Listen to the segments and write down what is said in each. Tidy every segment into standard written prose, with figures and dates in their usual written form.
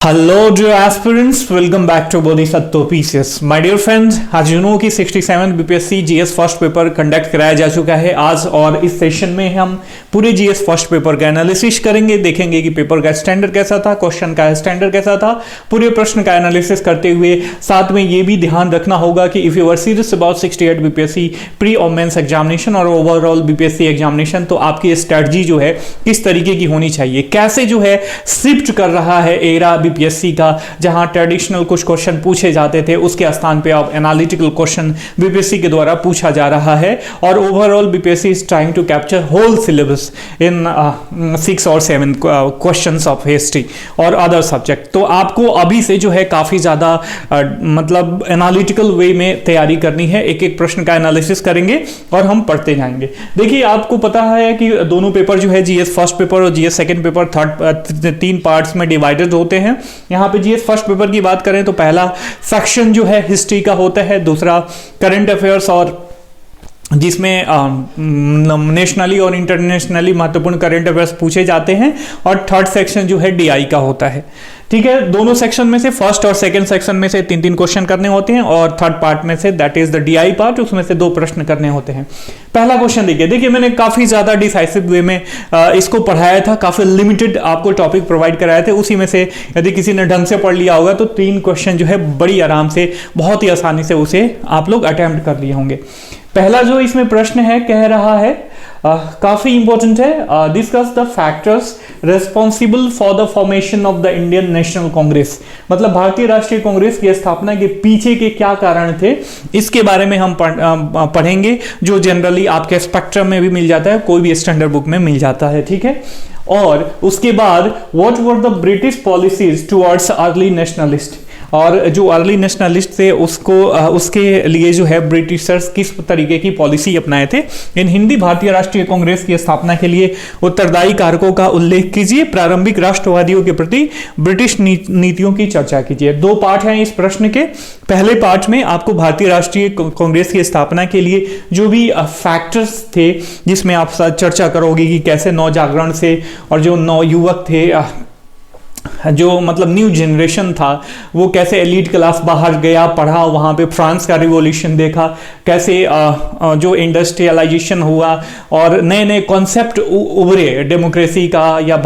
Hello dear aspirants, welcome back to Bodhisattva PCS. My dear friends, आज you know कि 67 BPSC GS first paper conduct कराया जा चुका है आज, और इस सेशन में हम पूरे जीएस फर्स्ट पेपर का एनालिसिस करेंगे, देखेंगे कि पेपर का स्टैंडर्ड कैसा था, क्वेश्चन का स्टैंडर्ड कैसा था, पूरे प्रश्न का एनालिसिस करते हुए साथ में ये भी ध्यान रखना होगा कि if you are serious about 68 BPSC pre और मेंस एग्जामिनेशन और ओवरऑल बीपीएससी एग्जामिनेशन, तो आपकी स्ट्रेटजी जो है किस तरीके की होनी चाहिए, कैसे जो है शिफ्ट कर रहा है एरा बीपीएससी का, जहां ट्रेडिशनल कुछ क्वेश्चन पूछे जाते थे उसके स्थान पे अब एनालिटिकल क्वेश्चन बीपीएससी के द्वारा पूछा जा रहा है, और overall BPSC is trying to capture whole syllabus in 6 और 7 क्वेश्चंस ऑफ हिस्ट्री और अदर सब्जेक्ट। तो आपको अभी से जो है काफी ज्यादा मतलब एनालिटिकल वे में तैयारी करनी है, एक एक प्रश्न का एनालिसिस करेंगे और हम पढ़ते जाएंगे। देखिए, आपको पता है कि दोनों पेपर जो है जीएस फर्स्ट पेपर और जीएस सेकंड पेपर तीन पार्ट्स में डिवाइडेड होते हैं। यहां पे जीएस फर्स्ट पेपर की बात करें तो पहला सेक्शन जो है हिस्ट्री का होता है, दूसरा करंट अफेयर्स और जिसमें नेशनली और इंटरनेशनली महत्वपूर्ण करंट अफेयर्स पूछे जाते हैं, और थर्ड सेक्शन जो है डीआई का होता है। ठीक है, दोनों सेक्शन में से फर्स्ट और सेकंड सेक्शन में से 3-3 क्वेश्चन करने होते हैं, और थर्ड पार्ट में say that is the DI part, उसमें से 2 प्रश्न करने होते हैं। पहला क्वेश्चन देखिए, मैंने काफी ज्यादा डिसाइसिव वे में इसको पढ़ाया था, काफी लिमिटेड आपको टॉपिक प्रोवाइड कराए थे, उसी में से यदि किसी ने ढंग से पढ़ लिया होगा तो 3 क्वेश्चन जो है बड़ी आराम से बहुत ही आसानी से उसे आप लोग अटेम्प्ट कर लिए होंगे। पहला जो इसमें प्रश्न है कह रहा है, काफी इंपॉर्टेंट है, discuss the factors responsible for the formation of the Indian national Congress. मतलब भारतीय राष्ट्रीय कांग्रेस की स्थापना के पीछे के क्या कारण थे, इसके बारे में हम पढ़ेंगे, जो जनरली आपके स्पेक्ट्रम में भी मिल जाता है, कोई भी स्टैंडर्ड बुक में मिल जाता है। ठीक है, और उसके बाद what were the British policies towards early nationalist, और जो अर्ली नेशनलिस्ट थे उसके लिए जो है ब्रिटिशर्स किस तरीके की पॉलिसी अपनाए थे। इन हिंदी भारतीय राष्ट्रीय कांग्रेस की स्थापना के लिए उत्तरदायी कारकों का उल्लेख कीजिए, प्रारंभिक राष्ट्रवादियों के प्रति ब्रिटिश नीतियों की चर्चा कीजिए। 2 पार्ट हैं इस प्रश्न के। पहले पार्ट में आपको भारतीय राष्ट्रीय कांग्रेस की स्थापना के लिए जो भी फैक्टर्स थे, जिसमें आप चर्चा करोगे कि कैसे नौ जागरण से और जो नौ युवक थे, जो मतलब न्यू जनरेशन था, वो कैसे एलीट क्लास बाहर गया, पढ़ा, वहाँ पे फ्रांस का रिवॉल्यूशन देखा, कैसे जो इंडस्ट्रियलाइजेशन हुआ और नए नए कॉन्सेप्ट उभरे, डेमोक्रेसी का या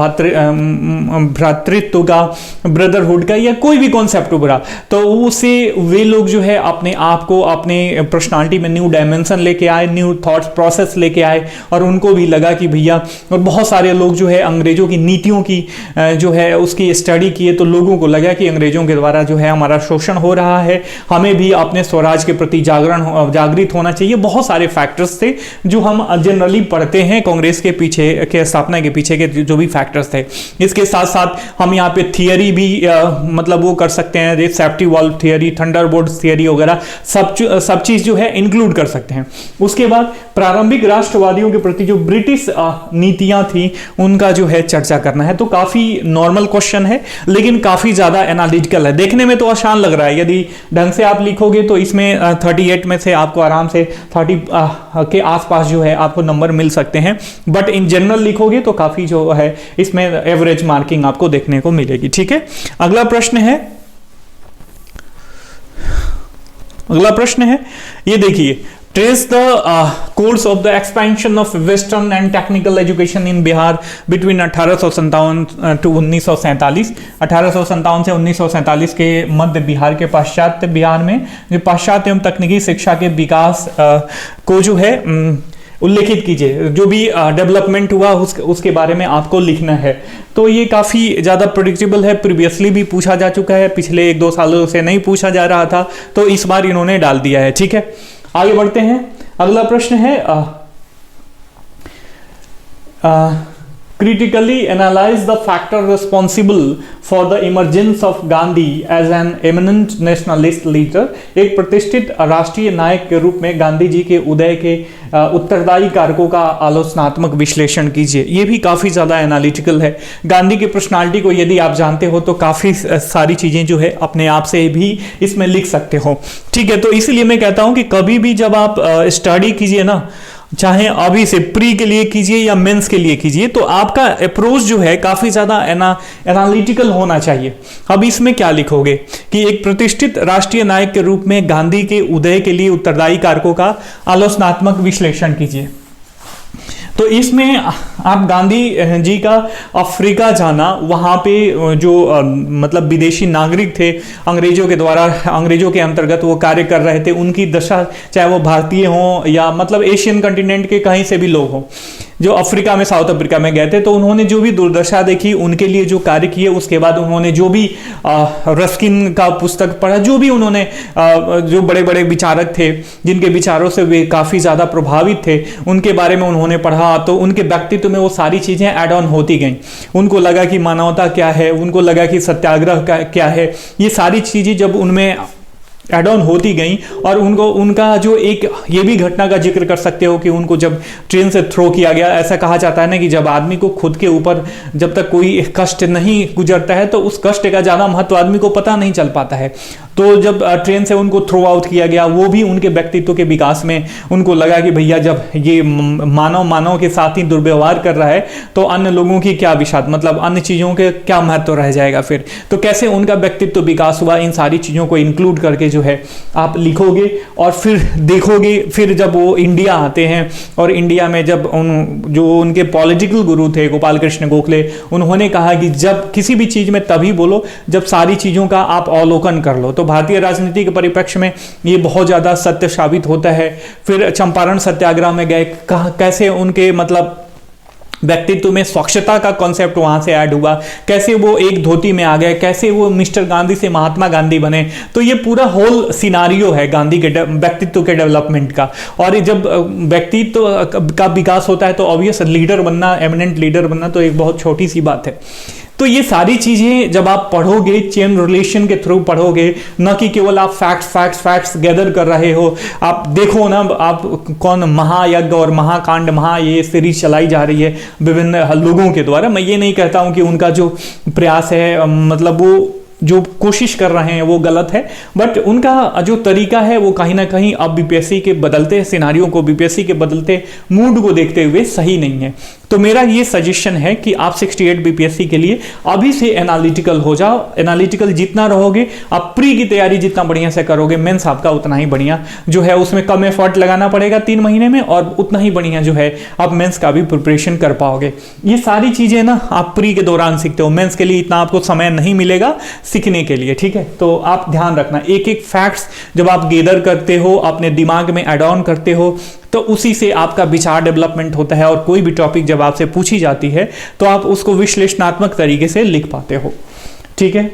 भ्रातृत्व का, ब्रदरहुड का, या कोई भी कॉन्सेप्ट उभरा, तो उसे वे लोग जो है अपने आप को अपने पर्सनालिटी में न्यू डायमेंशन लेके आए, न्यू थॉट्स प्रोसेस लेके आए, और उनको भी लगा कि भैया, और बहुत सारे लोग जो है अंग्रेजों की नीतियों की जो है उसकी स्टडी किए, तो लोगों को लगा कि अंग्रेजों के द्वारा जो है हमारा शोषण हो रहा है, हमें भी अपने स्वराज के प्रति जागृत होना चाहिए। बहुत सारे फैक्टर्स थे जो हम जनरली पढ़ते हैं कांग्रेस के पीछे के स्थापना के पीछे के जो भी फैक्टर्स थे। इसके साथ साथ हम यहाँ पे थियरी भी मतलब वो कर सकते हैं, safety valve theory, Thunderbolt theory वगैरह सब चीज जो है इंक्लूड कर सकते हैं। उसके बाद प्रारंभिक राष्ट्रवादियों के प्रति जो ब्रिटिश नीतियां थी उनका जो है चर्चा करना है। तो काफी नॉर्मल क्वेश्चन है, लेकिन काफी ज्यादा एनालिटिकल है। देखने में तो आसान लग रहा है, यदि ढंग से आप लिखोगे तो इसमें 38 में से आपको आराम से 30 के आसपास जो है आपको नंबर मिल सकते हैं, बट इन जनरल लिखोगे तो काफी जो है इसमें एवरेज मार्किंग आपको देखने को मिलेगी। ठीक है, अगला प्रश्न है, ये देखिए, trace the course of the expansion of western and technical education in Bihar between 1857 to 1947। 1857 से 1947 के मध्य बिहार के पाश्चात्य बिहार में जो पाश्चात्य एवं तकनीकी शिक्षा के विकास को जो है उल्लेखित कीजिए। जो भी डेवलपमेंट हुआ उसके बारे में आपको लिखना है। तो ये काफ़ी ज़्यादा प्रेडिक्टेबल है, प्रीवियसली भी पूछा जा चुका है, पिछले 1-2 सालों से नहीं पूछा जा रहा था, तो इस बार इन्होंने डाल दिया है। ठीक है, आगे बढ़ते हैं। अगला प्रश्न है, critically analyze the factor responsible for the emergence of Gandhi as an eminent nationalist leader। एक प्रतिष्ठित राष्ट्रीय नायक के रूप में गांधी जी के उदय के उत्तरदायी कारकों का आलोचनात्मक विश्लेषण कीजिए। ये भी काफी ज्यादा एनालिटिकल है। गांधी की पर्सनालिटी को यदि आप जानते हो तो काफी सारी चीजें जो है अपने आप से भी इसमें लिख सकते हो। ठीक है, तो इसलिए मैं कहता हूं कि कभी भी जब आप स्टडी कीजिए ना, चाहे अभी से प्री के लिए कीजिए या मेंस के लिए कीजिए, तो आपका अप्रोच जो है काफी ज्यादा एनालिटिकल होना चाहिए। अब इसमें क्या लिखोगे कि एक प्रतिष्ठित राष्ट्रीय नायक के रूप में गांधी के उदय के लिए उत्तरदायी कारकों का आलोचनात्मक विश्लेषण कीजिए। तो इसमें आप गांधी जी का अफ्रीका जाना, वहाँ पे जो मतलब विदेशी नागरिक थे, अंग्रेजों के द्वारा, अंग्रेजों के अंतर्गत वो कार्य कर रहे थे, उनकी दशा, चाहे वो भारतीय हों या मतलब एशियन कंटिनेंट के कहीं से भी लोग हों, जो अफ्रीका में, साउथ अफ्रीका में गए थे, तो उन्होंने जो भी दुर्दशा देखी, उनके लिए जो कार्य किए, उसके बाद उन्होंने जो भी रस्किन का पुस्तक पढ़ा, जो भी उन्होंने जो बड़े बड़े विचारक थे जिनके विचारों से वे काफ़ी ज़्यादा प्रभावित थे, उनके बारे में उन्होंने पढ़ा, तो उनके व्यक्तित्व में वो सारी चीज़ें ऐड ऑन होती गईं। उनको लगा कि मानवता क्या है, उनको लगा कि सत्याग्रह क्या है, ये सारी चीज़ें जब उनमें एड ऑन होती गई, और उनको उनका जो एक ये भी घटना का जिक्र कर सकते हो कि उनको जब ट्रेन से थ्रो किया गया, ऐसा कहा जाता है ना कि जब आदमी को खुद के ऊपर जब तक कोई कष्ट नहीं गुजरता है तो उस कष्ट का ज़्यादा महत्व आदमी को पता नहीं चल पाता है। तो जब ट्रेन से उनको थ्रो आउट किया गया, वो भी उनके व्यक्तित्व के विकास में उनको लगा कि भैया जब ये मानव के साथ ही दुर्व्यवहार कर रहा है तो अन्य लोगों की क्या विषाद, मतलब अन्य चीज़ों के क्या महत्व रह जाएगा फिर। तो कैसे उनका व्यक्तित्व विकास हुआ, इन सारी चीज़ों को इंक्लूड करके जो है आप लिखोगे, और फिर देखोगे, फिर जब वो इंडिया आते हैं और इंडिया में जब जो उनके पॉलिटिकल गुरु थे गोपाल कृष्ण गोखले, उन्होंने कहा कि जब किसी भी चीज़ में तभी बोलो जब सारी चीज़ों का आप अवलोकन कर लो। तो भारतीय राजनीति के परिप्रेक्ष्य में ये बहुत ज़्यादा सत्य साबित होता है। फिर चंपारण सत्याग्रह में गए, कैसे उनके मतलब व्यक्तित्व में स्वच्छता का कॉन्सेप्ट वहां से ऐड हुआ, कैसे वो एक धोती में आ गए, कैसे वो मिस्टर गांधी से महात्मा गांधी बने। तो ये पूरा होल सिनारियो है गांधी के व्यक्तित्व के डेवलपमेंट का। और जब व्यक्तित्व का विकास होता है तो ऑब्वियस लीडर बनना, एमिनेंट लीडर बनना तो एक बहुत छोटी सी बात है। तो ये सारी चीजें जब आप पढ़ोगे, चेन रिलेशन के थ्रू पढ़ोगे, न कि केवल आप फैक्ट्स गैदर कर रहे हो। आप देखो ना, आप कौन महायज्ञ और महाकांड ये सीरीज चलाई जा रही है विभिन्न लोगों के द्वारा। मैं ये नहीं कहता हूं कि उनका जो प्रयास है, मतलब वो जो कोशिश कर रहे हैं वो गलत है, बट उनका जो तरीका है वो कहीं ना कहीं अब बीपीएससी के बदलते सिनारियों को, बीपीएससी के बदलते मूड को देखते हुए सही नहीं है। तो मेरा ये सजेशन है कि आप 68 बीपीएससी के लिए अभी से एनालिटिकल हो जाओ। एनालिटिकल जितना रहोगे, आप प्री की तैयारी जितना बढ़िया से करोगे, मेंस आपका उतना ही बढ़िया जो है, उसमें कम एफर्ट लगाना पड़ेगा 3 महीने में, और उतना ही बढ़िया जो है आप मेंस का भी प्रिपरेशन कर पाओगे। ये सारी चीजें ना आप प्री के दौरान सीखते हो, मेंस के लिए इतना आपको समय नहीं मिलेगा सीखने के लिए, ठीक है। तो आप ध्यान रखना, एक एक फैक्ट्स जब आप गेदर करते हो, अपने दिमाग में एड ऑन करते हो, तो उसी से आपका विचार डेवलपमेंट होता है, और कोई भी टॉपिक जब आपसे पूछी जाती है तो आप उसको विश्लेषणात्मक तरीके से लिख पाते हो, ठीक है।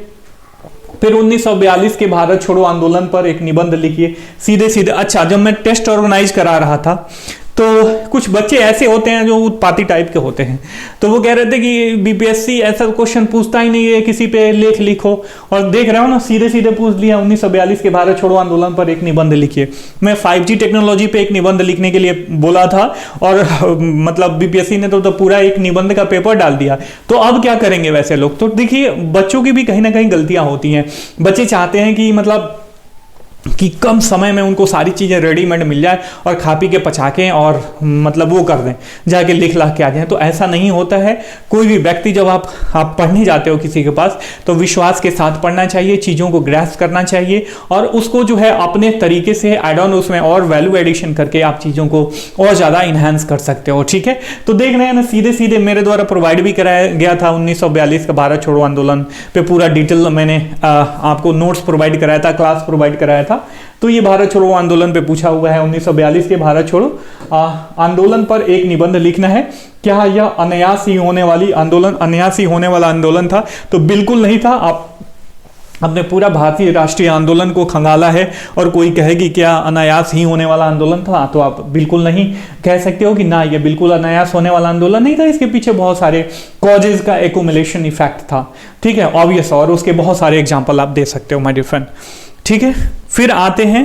फिर 1942 के भारत छोड़ो आंदोलन पर एक निबंध लिखिए, सीधे सीधे। अच्छा, जब मैं टेस्ट ऑर्गेनाइज करा रहा था तो कुछ बच्चे ऐसे होते हैं जो उत्पाती टाइप के होते हैं, तो वो कह रहे थे कि बीपीएससी ऐसा क्वेश्चन पूछता ही नहीं है, किसी पे लेख लिखो, और देख रहे हो ना सीधे सीधे पूछ लिया 1942 के भारत छोड़ो आंदोलन पर एक निबंध लिखिए। मैं 5G टेक्नोलॉजी पे एक निबंध लिखने के लिए बोला था, और मतलब बीपीएससी ने तो पूरा एक निबंध का पेपर डाल दिया। तो अब क्या करेंगे वैसे लोग? तो देखिए, बच्चों की भी कहीं ना कहीं गलतियां होती हैं। बच्चे चाहते हैं कि मतलब कि कम समय में उनको सारी चीज़ें रेडीमेड मिल जाए और खा पी के पचाकें और मतलब वो कर दें, जाके लिख ला के आ जाएं। तो ऐसा नहीं होता है। कोई भी व्यक्ति जब आप पढ़ने जाते हो किसी के पास, तो विश्वास के साथ पढ़ना चाहिए, चीज़ों को ग्रैस्प करना चाहिए, और उसको जो है अपने तरीके से ऐड ऑन उसमें और वैल्यू एडिशन करके आप चीज़ों को और ज़्यादा इन्हांस कर सकते हो, ठीक है। तो देख रहे हैं ना, सीधे सीधे मेरे द्वारा प्रोवाइड भी कराया गया था 1942 का भारत छोड़ो आंदोलन पे पूरा डिटेल मैंने आपको नोट्स प्रोवाइड कराया था, क्लास प्रोवाइड कराया था। तो ये भारत छोड़ो आंदोलन पे पूछा हुआ है, 1942 के भारत छोड़ो आंदोलन पर एक निबंध लिखना है। क्या यह अनायास ही होने वाला आंदोलन था? तो बिल्कुल नहीं था। आप अपने पूरा भारतीय राष्ट्रीय आंदोलन को खंगाला है, और कोई कहे कि क्या अनायास ही होने वाला आंदोलन था, तो आप बिल्कुल नहीं कह सकते हो कि ना ये बिल्कुल अनायास होने वाला आंदोलन नहीं था। इसके पीछे बहुत सारे कॉजेज का एक्यूमुलेशन इफेक्ट था, ठीक है, ऑब्वियस, और उसके बहुत सारे एग्जाम्पल आप दे सकते हो माय डियर फ्रेंड, ठीक है। फिर आते हैं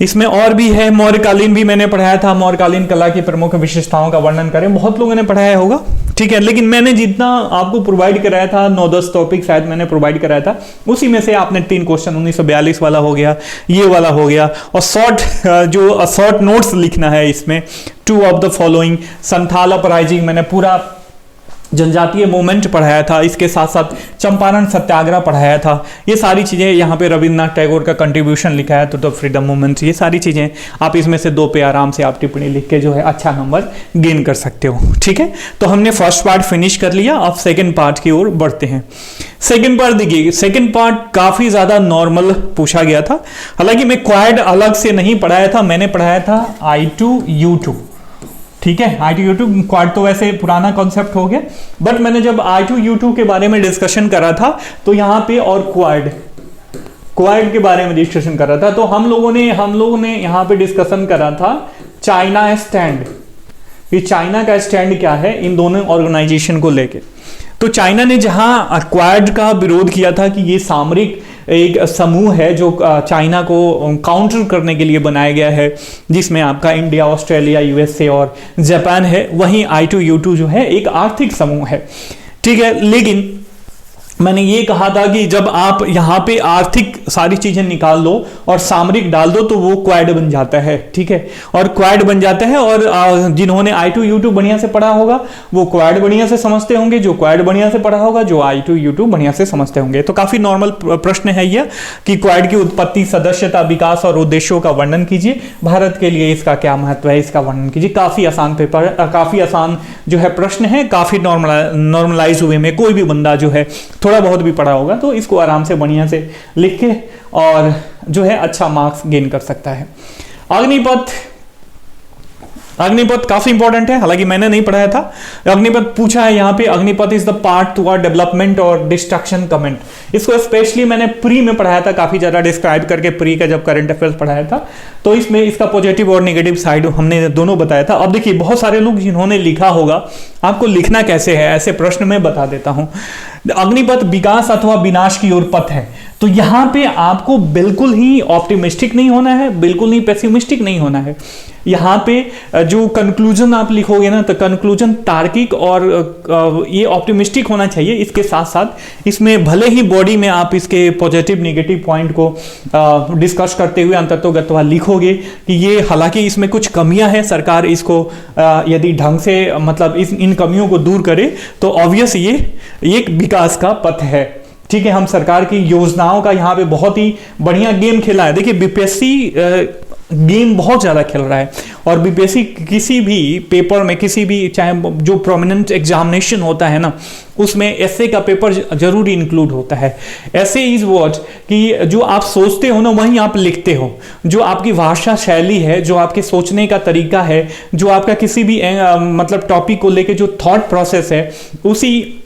इसमें और भी है, मौर्यकालीन भी मैंने पढ़ाया था, मौर्यकालीन कला की प्रमुख विशेषताओं का वर्णन करें, बहुत लोगों ने पढ़ाया होगा, ठीक है। लेकिन मैंने जितना आपको प्रोवाइड कराया था 9-10 टॉपिक शायद मैंने प्रोवाइड कराया था, उसी में से आपने 3 क्वेश्चन 1942 वाला हो गया, ये वाला हो गया, और शॉर्ट नोट्स लिखना है इसमें। 2 of the following, Santhal uprising मैंने पूरा जनजातीय मूवमेंट पढ़ाया था, इसके साथ साथ चंपारण सत्याग्रह पढ़ाया था। ये सारी चीज़ें यहाँ पे रविन्द्रनाथ टैगोर का कंट्रीब्यूशन लिखा है टू द फ्रीडम मूवमेंट, ये सारी चीज़ें आप इसमें से 2 पे आराम से आप टिप्पणी लिख के जो है अच्छा नंबर गेन कर सकते हो, ठीक है। तो हमने फर्स्ट पार्ट फिनिश कर लिया, अब सेकेंड पार्ट की ओर बढ़ते हैं। सेकेंड पार्ट देखिए, सेकेंड पार्ट काफ़ी ज़्यादा नॉर्मल पूछा गया था, हालांकि मैं क्वाड अलग से नहीं पढ़ाया था, मैंने पढ़ाया था I2U2, ठीक है। I2U2 क्वाड तो वैसे पुराना कॉन्सेप्ट हो गया, बट मैंने जब I2U2 के बारे में डिस्कशन करा था तो यहाँ पे और क्वाड के बारे में डिस्कशन करा था, तो हम लोगों ने यहाँ पे डिस्कशन करा था चाइना स्टैंड, ये चाइना का स्टैंड क्या है इन दोनों ऑर्गेनाइजेशन को लेके। तो चाइना ने जहां क्वाड का विरोध किया था कि ये सामरिक एक समूह है जो चाइना को काउंटर करने के लिए बनाया गया है, जिसमें आपका इंडिया, ऑस्ट्रेलिया, यूएसए और जापान है, वहीं I2U2 जो है एक आर्थिक समूह है, ठीक है। लेकिन मैंने ये कहा था कि जब आप यहाँ पे आर्थिक सारी चीजें निकाल दो और सामरिक डाल दो तो वो क्वाड बन जाता है, ठीक है। और क्वाड बन जाता है, और जिन्होंने I2U2 बढ़िया से पढ़ा होगा वो क्वाड बढ़िया से समझते होंगे, जो क्वाड बढ़िया से पढ़ा होगा जो I2U2 बढ़िया से समझते होंगे। तो काफी नॉर्मल प्रश्न है यह कि क्वाड की उत्पत्ति, सदस्यता, विकास और उद्देश्यों का वर्णन कीजिए, भारत के लिए इसका क्या महत्व है, इसका वर्णन कीजिए। काफी आसान पेपर, काफी आसान जो है प्रश्न है, काफी नॉर्मलाइज हुए में, कोई भी बंदा जो है थोड़ा बहुत भी पढ़ा होगा तो इसको आराम से बढ़िया से लिख के और जो है अच्छा मार्क्स गेन कर सकता है। अग्निपथ काफी इंपॉर्टेंट है, हालांकि मैंने नहीं पढ़ाया था। अग्निपथ पूछा है यहाँ पे, Agnipath is the part toward development और डिस्ट्रक्शन कमेंट। इसको स्पेशली मैंने प्री में पढ़ाया था, काफी ज्यादा डिस्क्राइब करके, प्री का जब करंट अफेयर्स पढ़ाया था तो इसमें इसका पॉजिटिव और नेगेटिव साइड हमने दोनों बताया था। अब देखिए बहुत सारे लोग जिन्होंने लिखा होगा, आपको लिखना कैसे है ऐसे प्रश्न में बता देता हूं। अग्निपथ विकास अथवा विनाश की ओर पथ है, तो यहां पे आपको बिल्कुल ही ऑप्टिमिस्टिक नहीं होना है, बिल्कुल ही पेसिमिस्टिक नहीं होना है। यहाँ पे जो कंक्लूजन आप लिखोगे ना, तो कंक्लूजन तार्किक और ये ऑप्टिमिस्टिक होना चाहिए। इसके साथ साथ इसमें भले ही बॉडी में आप इसके पॉजिटिव नेगेटिव पॉइंट को डिस्कस करते हुए अंततोगत्वा लिखोगे कि ये हालांकि इसमें कुछ कमियां हैं, सरकार इसको यदि ढंग से मतलब इन कमियों को दूर करे तो ऑब्वियस ये एक विकास का पथ है, ठीक है। हम सरकार की योजनाओं का यहाँ पे बहुत ही बढ़िया गेम खेला है। देखिए बीपीएससी गेम बहुत ज़्यादा खेल रहा है, और बीपीएससी किसी भी पेपर में, किसी भी चाहे जो प्रोमिनेंट एग्जामिनेशन होता है ना, उसमें ऐसे का पेपर जरूरी इंक्लूड होता है। ऐसे इज व्हाट कि जो आप सोचते हो ना वहीं आप लिखते हो, जो आपकी भाषा शैली है, जो आपके सोचने का तरीका है, जो आपका किसी भी मतलब टॉपिक को लेके जो थॉट प्रोसेस है, उसी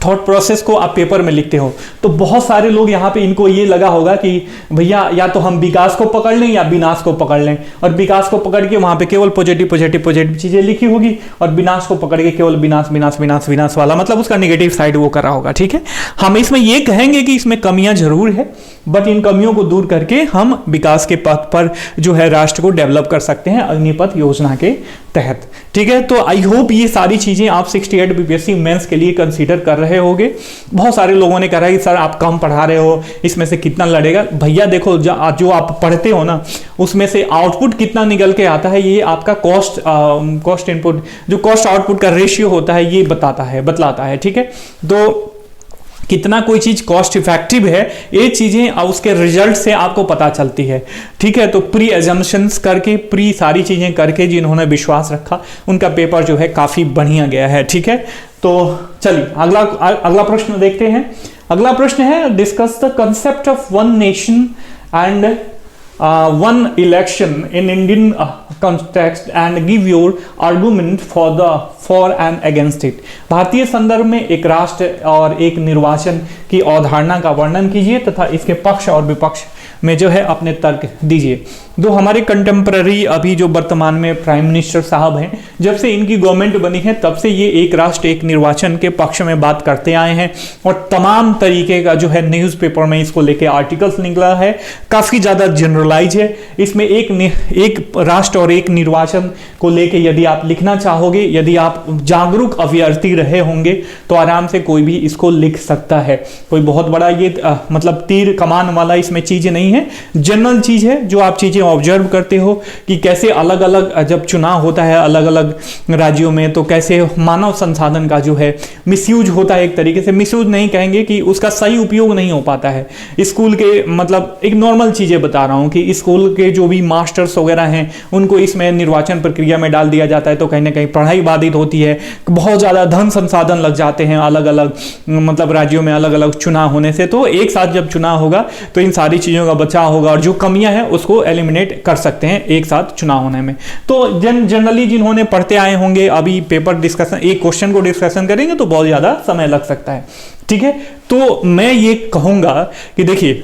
थॉट प्रोसेस को आप पेपर में लिखते हो। तो बहुत सारे लोग यहाँ पे इनको ये लगा होगा कि भैया या तो हम विकास को पकड़ लें या विनाश को पकड़ लें, और विकास को पकड़ के वहां पे केवल पॉजिटिव चीजें लिखी होगी, और विनाश को पकड़ के केवल विनाश वाला, मतलब उसका नेगेटिव साइड वो करा होगा, ठीक है। हम इसमें ये कहेंगे कि इसमें कमियां जरूर है, बट इन कमियों को दूर करके हम विकास के पथ पर जो है राष्ट्र को डेवलप कर सकते हैं अग्निपथ योजना के तहत, ठीक है। तो आई होप ये सारी चीजें आप 68 बीपीएससी मेंस के लिए कंसीडर कर रहे होगे। बहुत सारे लोगों ने कहा कि सर आप कम पढ़ा रहे हो, इसमें से कितना लड़ेगा। भैया देखो जो आप पढ़ते हो ना, उसमें से आउटपुट कितना निकल के आता है, ये आपका कॉस्ट इनपुट, जो कॉस्ट आउटपुट का रेशियो होता है, ये बतलाता है, ठीक है। तो कितना कोई चीज कॉस्ट इफेक्टिव है, ये चीजें उसके रिजल्ट से आपको पता चलती है, ठीक है। तो प्री एजम्पशंस करके, प्री सारी चीजें करके जिन्होंने विश्वास रखा उनका पेपर जो है काफी बढ़िया गया है, ठीक है। तो चलिए अगला प्रश्न देखते हैं। अगला प्रश्न है, discuss the concept of one nation and one election in Indian context and give your argument for and against it। भारतीय संदर्भ में एक राष्ट्र और एक निर्वाचन की अवधारणा का वर्णन कीजिए तथा इसके पक्ष और विपक्ष में जो है अपने तर्क दीजिए। जो हमारे कंटेम्पररी अभी जो वर्तमान में प्राइम मिनिस्टर साहब हैं, जब से इनकी गवर्नमेंट बनी है तब से ये एक राष्ट्र एक निर्वाचन के पक्ष में बात करते आए हैं, और तमाम तरीके का जो है न्यूज़पेपर में इसको लेके आर्टिकल्स निकला है, काफ़ी ज़्यादा जनरल जनरलाइज है। इसमें एक राष्ट्र और एक निर्वाचन को लेके यदि आप लिखना चाहोगे, यदि आप जागरूक अभ्यर्थी रहे होंगे तो आराम से कोई भी इसको लिख सकता है। कोई बहुत बड़ा ये मतलब तीर कमान वाला इसमें चीज़ नहीं है, जनरल चीज़ है जो आप चीज़ें ऑब्जर्व करते हो कि कैसे अलग अलग जब चुनाव होता है अलग अलग राज्यों में तो कैसे मानव संसाधन का जो है मिसयूज होता है। एक तरीके से मिसयूज नहीं कहेंगे कि उसका सही उपयोग नहीं हो पाता है। स्कूल के मतलब एक नॉर्मल चीज़ें बता रहा हूँ कि स्कूल के जो भी मास्टर्स वगैरह हैं उनको इसमें निर्वाचन प्रक्रिया में डाल दिया जाता है तो कहीं ना कहीं पढ़ाई बाधित होती है, बहुत ज़्यादा धन संसाधन लग जाते हैं अलग अलग मतलब राज्यों में अलग अलग चुनाव होने से। तो एक साथ जब चुनाव होगा तो इन सारी चीज़ों का बचाव होगा और जो कमियां हैं उसको एलिमिनेट कर सकते हैं एक साथ चुनाव होने में। तो जनरली जिन्होंने पढ़ते आए होंगे अभी पेपर डिस्कशन एक क्वेश्चन को डिस्कशन करेंगे तो बहुत ज़्यादा समय लग सकता है। ठीक है, तो मैं ये कहूँगा कि देखिए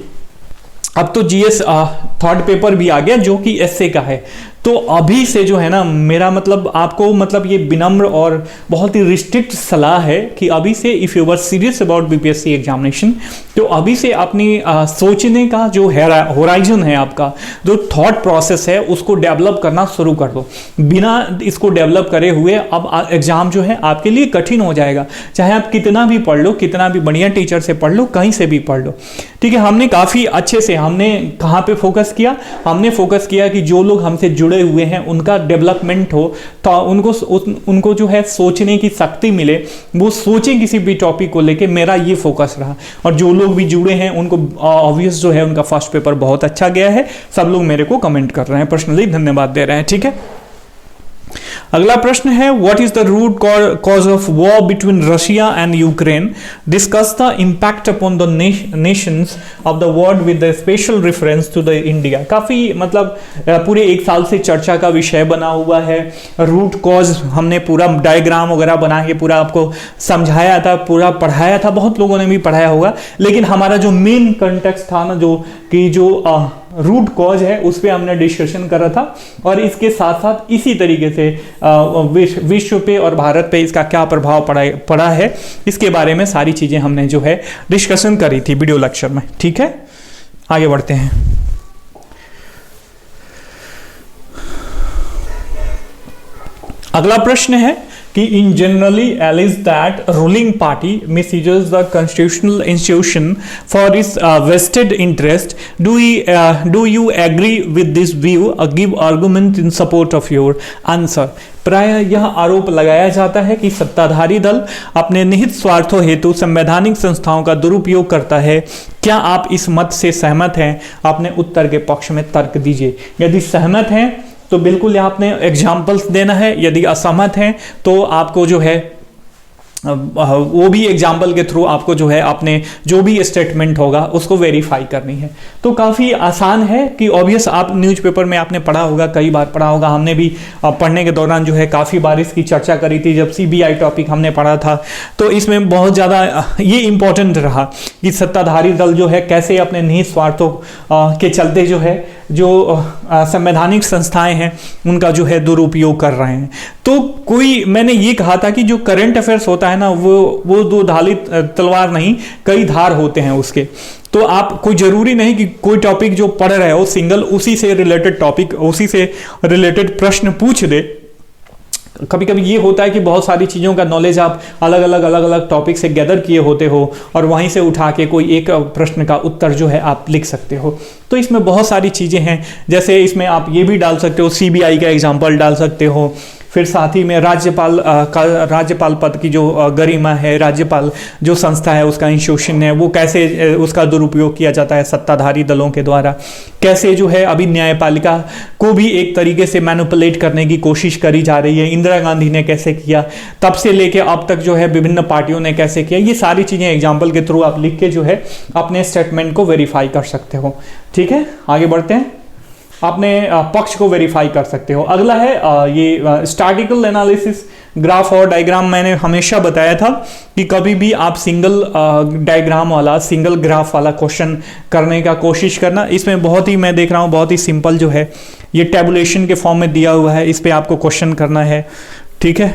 अब तो जीएस थर्ड पेपर भी आ गया जो कि एसए का है। तो अभी से जो है ना मेरा मतलब आपको मतलब ये विनम्र और बहुत ही रिस्ट्रिक्ट सलाह है कि अभी से if you are serious about BPSC examination तो अभी से अपनी सोचने का जो होराइजन है आपका जो थॉट प्रोसेस है उसको डेवलप करना शुरू कर दो। बिना इसको डेवलप करे हुए अब एग्जाम जो है आपके लिए कठिन हो जाएगा, चाहे आप कितना भी पढ़ लो, कितना भी बढ़िया टीचर से पढ़ लो, कहीं से भी पढ़ लो। ठीक है, हमने काफ़ी अच्छे से हमने कहाँ पे फोकस किया, हमने फोकस किया कि जो लोग हमसे जुड़े हुए हैं उनका डेवलपमेंट हो तो उनको जो है सोचने की शक्ति मिले, वो सोचें किसी भी टॉपिक को लेके, मेरा ये फोकस रहा। और जो लोग भी जुड़े हैं उनको ऑब्वियस जो है उनका फर्स्ट पेपर बहुत अच्छा गया है, सब लोग मेरे को कमेंट कर रहे हैं, पर्सनली धन्यवाद दे रहे हैं। ठीक है, अगला प्रश्न है what is the root cause of war between Russia and Ukraine, discuss the impact upon the nations of the world with the special reference to the India. काफी मतलब पूरे एक साल से चर्चा का विषय बना हुआ है। रूट कॉज हमने पूरा डायग्राम वगैरह बना के पूरा आपको समझाया था, पूरा पढ़ाया था, बहुत लोगों ने भी पढ़ाया होगा, लेकिन हमारा जो मेन कंटेक्स्ट था ना जो कि जो रूट कॉज है उस पर हमने डिस्कशन करा था और इसके साथ साथ इसी तरीके से विश्व पे और भारत पे इसका क्या प्रभाव पड़ा है इसके बारे में सारी चीजें हमने जो है डिस्कशन करी थी वीडियो लेक्चर में। ठीक है, आगे बढ़ते हैं। अगला प्रश्न है कि in generally alleges that ruling party misuses the constitutional institution for its vested interest. Do you agree with this view? Give argument in support of your answer. प्राय यह आरोप लगाया जाता है कि सत्ताधारी दल अपने निहित स्वार्थों हेतु संवैधानिक संस्थाओं का दुरुपयोग करता है। क्या आप इस मत से सहमत हैं? अपने उत्तर के पक्ष में तर्क दीजिए। यदि सहमत हैं तो बिल्कुल आपने एग्जाम्पल्स देना है, यदि असहमत हैं तो आपको जो है वो भी एग्जाम्पल के थ्रू आपको जो है अपने जो भी स्टेटमेंट होगा उसको वेरीफाई करनी है। तो काफ़ी आसान है कि ऑब्वियस आप न्यूज़पेपर में आपने पढ़ा होगा, कई बार पढ़ा होगा, हमने भी पढ़ने के दौरान जो है काफ़ी बार इसकी चर्चा करी थी। जब सीबीआई टॉपिक हमने पढ़ा था तो इसमें बहुत ज़्यादा ये इम्पोर्टेंट रहा कि सत्ताधारी दल जो है कैसे अपने निहित स्वार्थों के चलते जो है जो संवैधानिक संस्थाएं हैं उनका जो है दुरुपयोग कर रहे हैं। तो कोई मैंने ये कहा था कि जो करंट अफेयर्स होता है ना वो दो धारी तलवार नहीं, कई धार होते हैं उसके। तो आप कोई जरूरी नहीं कि कोई टॉपिक जो पढ़ रहे हो सिंगल उसी से रिलेटेड टॉपिक, उसी से रिलेटेड प्रश्न पूछ दे। कभी कभी ये होता है कि बहुत सारी चीज़ों का नॉलेज आप अलग अलग टॉपिक से गैदर किए होते हो और वहीं से उठा के कोई एक प्रश्न का उत्तर जो है आप लिख सकते हो। तो इसमें बहुत सारी चीज़ें हैं, जैसे इसमें आप ये भी डाल सकते हो, सीबीआई का एग्जांपल डाल सकते हो, फिर साथ ही में राज्यपाल पद की जो गरिमा है, राज्यपाल जो संस्था है उसका इंस्टीट्यूशन है, वो कैसे उसका दुरुपयोग किया जाता है सत्ताधारी दलों के द्वारा, कैसे जो है अभी न्यायपालिका को भी एक तरीके से मैनिपुलेट करने की कोशिश करी जा रही है, इंदिरा गांधी ने कैसे किया, तब से लेके अब तक जो है विभिन्न पार्टियों ने कैसे किया। ये सारी चीज़ें एग्जाम्पल के थ्रू आप लिख के जो है अपने स्टेटमेंट को वेरीफाई कर सकते हो। ठीक है, आगे बढ़ते हैं, अपने पक्ष को वेरीफाई कर सकते हो। अगला है ये स्टैटिकल एनालिसिस, ग्राफ और डायग्राम। मैंने हमेशा बताया था कि कभी भी आप सिंगल डायग्राम वाला, सिंगल ग्राफ वाला क्वेश्चन करने का कोशिश करना। इसमें बहुत ही मैं देख रहा हूँ बहुत ही सिंपल जो है ये टेबुलेशन के फॉर्म में दिया हुआ है, इस पर आपको क्वेश्चन करना है। ठीक है,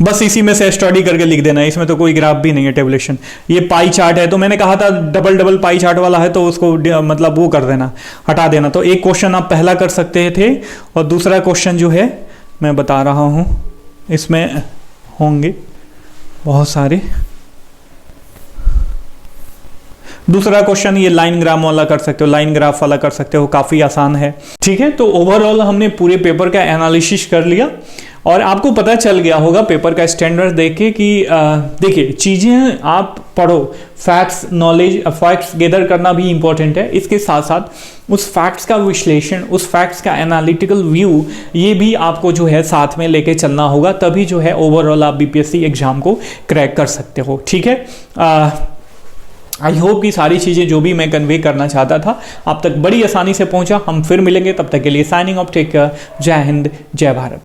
बस इसी में से स्टडी करके लिख देना है, इसमें तो कोई ग्राफ भी नहीं है, टेबुलेशन। ये पाई चार्ट है, तो मैंने कहा था डबल डबल पाई चार्ट वाला है तो उसको मतलब वो कर देना, हटा देना। तो एक क्वेश्चन आप पहला कर सकते थे, और दूसरा क्वेश्चन जो है मैं बता रहा हूं, इसमें होंगे बहुत सारे। दूसरा क्वेश्चन ये लाइन ग्राफ वाला कर सकते हो, लाइन ग्राफ वाला कर सकते हो, काफी आसान है। ठीक है, तो ओवरऑल हमने पूरे पेपर का एनालिसिस कर लिया और आपको पता चल गया होगा पेपर का स्टैंडर्ड देख के कि देखिए चीजें आप पढ़ो, फैक्ट्स नॉलेज फैक्ट्स गैदर करना भी इंपॉर्टेंट है, इसके साथ साथ उस फैक्ट्स का विश्लेषण, उस फैक्ट्स का एनालिटिकल व्यू, ये भी आपको जो है साथ में लेके चलना होगा, तभी जो है ओवरऑल आप बीपीएससी एग्जाम को क्रैक कर सकते हो। ठीक है, आई होप कि सारी चीज़ें जो भी मैं कन्वे करना चाहता था आप तक बड़ी आसानी से पहुंचा। हम फिर मिलेंगे, तब तक के लिए साइनिंग ऑफ, टेक केयर, जय हिंद, जय भारत।